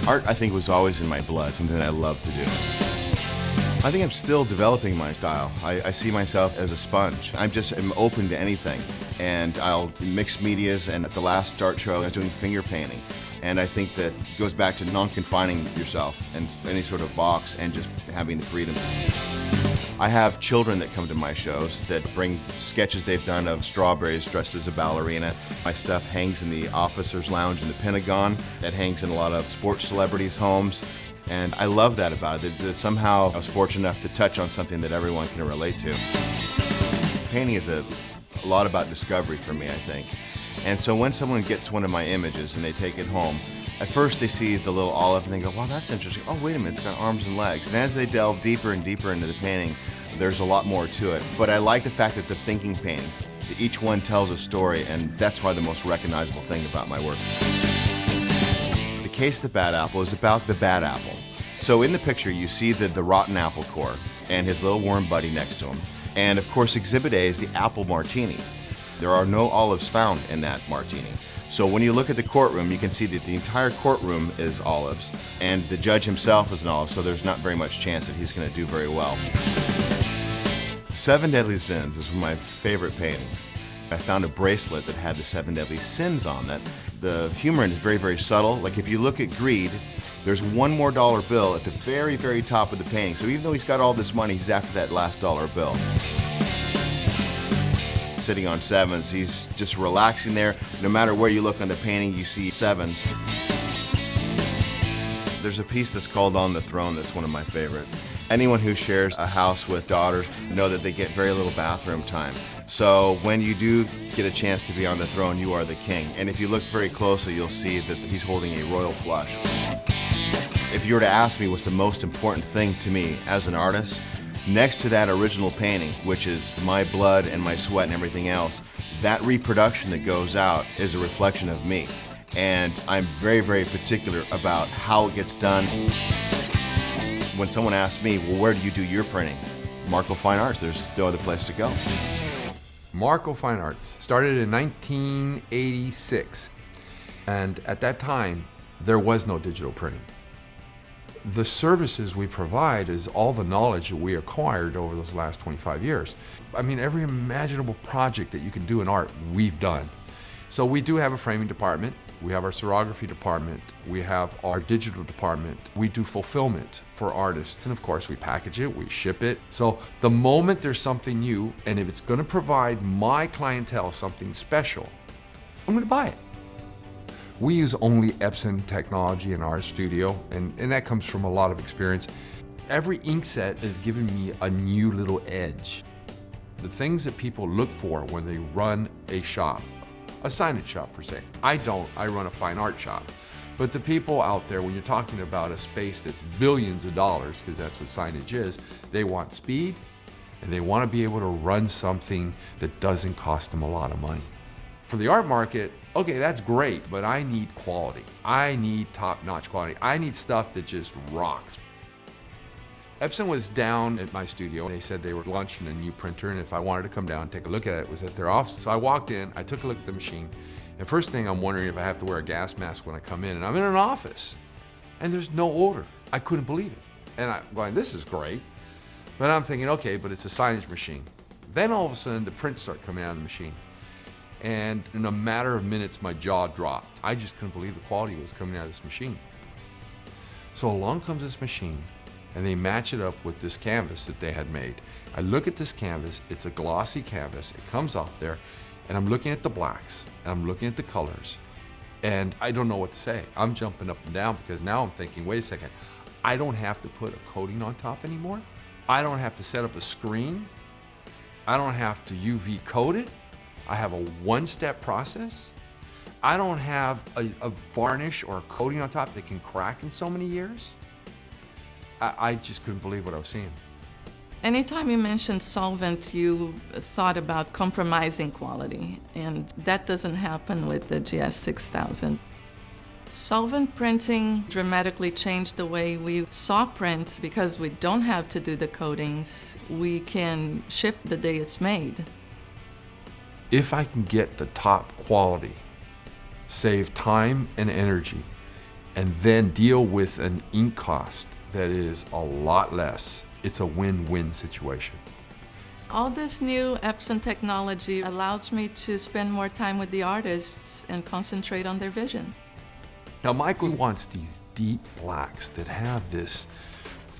Art, I think, was always in my blood, something that I love to do. I think I'm still developing my style. I see myself as a sponge. I'm open to anything. And I'll mix medias, and at the last art show I was doing finger painting. And I think that goes back to non-confining yourself in any sort of box and just having the freedom. I have children that come to my shows that bring sketches they've done of strawberries dressed as a ballerina. My stuff hangs in the officers' lounge in the Pentagon. That hangs in a lot of sports celebrities' homes. And I love that about it, that somehow I was fortunate enough to touch on something that everyone can relate to. Painting is a lot about discovery for me, I think. And so when someone gets one of my images and they take it home, at first they see the little olive and they go, wow, that's interesting. Oh, wait a minute, it's got arms and legs. And as they delve deeper and deeper into the painting, there's a lot more to it. But I like the fact that the thinking paintings, that each one tells a story, and that's probably the most recognizable thing about my work. The Case of the Bad Apple is about the bad apple. So in the picture, you see the rotten apple core and his little warm buddy next to him. And of course, Exhibit A is the apple martini. There are no olives found in that martini. So when you look at the courtroom, you can see that the entire courtroom is olives, and the judge himself is an olive, so there's not very much chance that he's going to do very well. Seven Deadly Sins is one of my favorite paintings. I found a bracelet that had the 7 deadly sins on it. The humor in it is very, very subtle. Like if you look at greed, there's one more dollar bill at the very, very top of the painting. So even though he's got all this money, he's after that last dollar bill. Sitting on sevens, he's just relaxing there. No matter where you look on the painting, you see sevens. There's a piece that's called On the Throne that's one of my favorites. Anyone who shares a house with daughters know that they get very little bathroom time. So when you do get a chance to be on the throne, you are the king. And if you look very closely, you'll see that he's holding a royal flush. If you were to ask me what's the most important thing to me as an artist, next to that original painting, which is my blood and my sweat and everything else, that reproduction that goes out is a reflection of me. And I'm very, very particular about how it gets done. When someone asks me, well, where do you do your printing? Marco Fine Arts, there's no other place to go. Marco Fine Arts started in 1986. And at that time, there was no digital printing. The services we provide is all the knowledge that we acquired over those last 25 years. I mean, every imaginable project that you can do in art, we've done. So we do have a framing department, we have our serography department, we have our digital department, we do fulfillment for artists, and of course we package it, we ship it. So the moment there's something new, and if it's gonna provide my clientele something special, I'm gonna buy it. We use only Epson technology in our studio, and that comes from a lot of experience. Every ink set has given me a new little edge. The things that people look for when they run a shop, a signage shop per se. I run a fine art shop. But the people out there, when you're talking about a space that's billions of dollars, because that's what signage is, they want speed, and they want to be able to run something that doesn't cost them a lot of money. For the art market, okay, that's great, but I need quality. I need top-notch quality. I need stuff that just rocks. Epson was down at my studio. They said they were launching a new printer, and if I wanted to come down and take a look at it, it was at their office. So I walked in, I took a look at the machine, and first thing I'm wondering if I have to wear a gas mask when I come in, and I'm in an office, and there's no odor. I couldn't believe it. And I'm going, this is great. But I'm thinking, okay, but it's a signage machine. Then all of a sudden, the prints start coming out of the machine. And in a matter of minutes, my jaw dropped. I just couldn't believe the quality that was coming out of this machine. So along comes this machine, and they match it up with this canvas that they had made. I look at this canvas, it's a glossy canvas, it comes off there, and I'm looking at the blacks, and I'm looking at the colors, and I don't know what to say. I'm jumping up and down because now I'm thinking, wait a second, I don't have to put a coating on top anymore. I don't have to set up a screen. I don't have to UV coat it. I have a one-step process. I don't have a varnish or a coating on top that can crack in so many years. I just couldn't believe what I was seeing. Anytime you mentioned solvent, you thought about compromising quality, and that doesn't happen with the GS6000. Solvent printing dramatically changed the way we saw prints because we don't have to do the coatings. We can ship the day it's made. If I can get the top quality, save time and energy, and then deal with an ink cost that is a lot less, it's a win-win situation. All this new Epson technology allows me to spend more time with the artists and concentrate on their vision. Now Michael wants these deep blacks that have this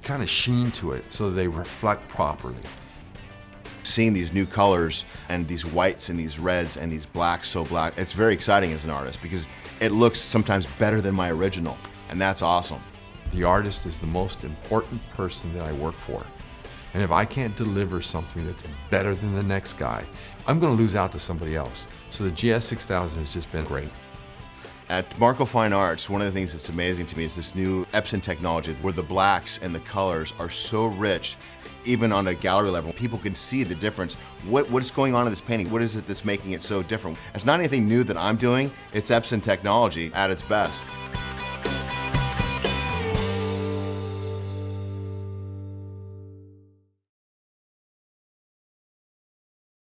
kind of sheen to it so they reflect properly. Seeing these new colors and these whites and these reds and these blacks so black, it's very exciting as an artist because it looks sometimes better than my original, and that's awesome. The artist is the most important person that I work for. And if I can't deliver something that's better than the next guy, I'm going to lose out to somebody else. So the GS6000 has just been great. At Marco Fine Arts, one of the things that's amazing to me is this new Epson technology where the blacks and the colors are so rich, even on a gallery level, people can see the difference. What's going on in this painting? What is it that's making it so different? It's not anything new that I'm doing, it's Epson technology at its best.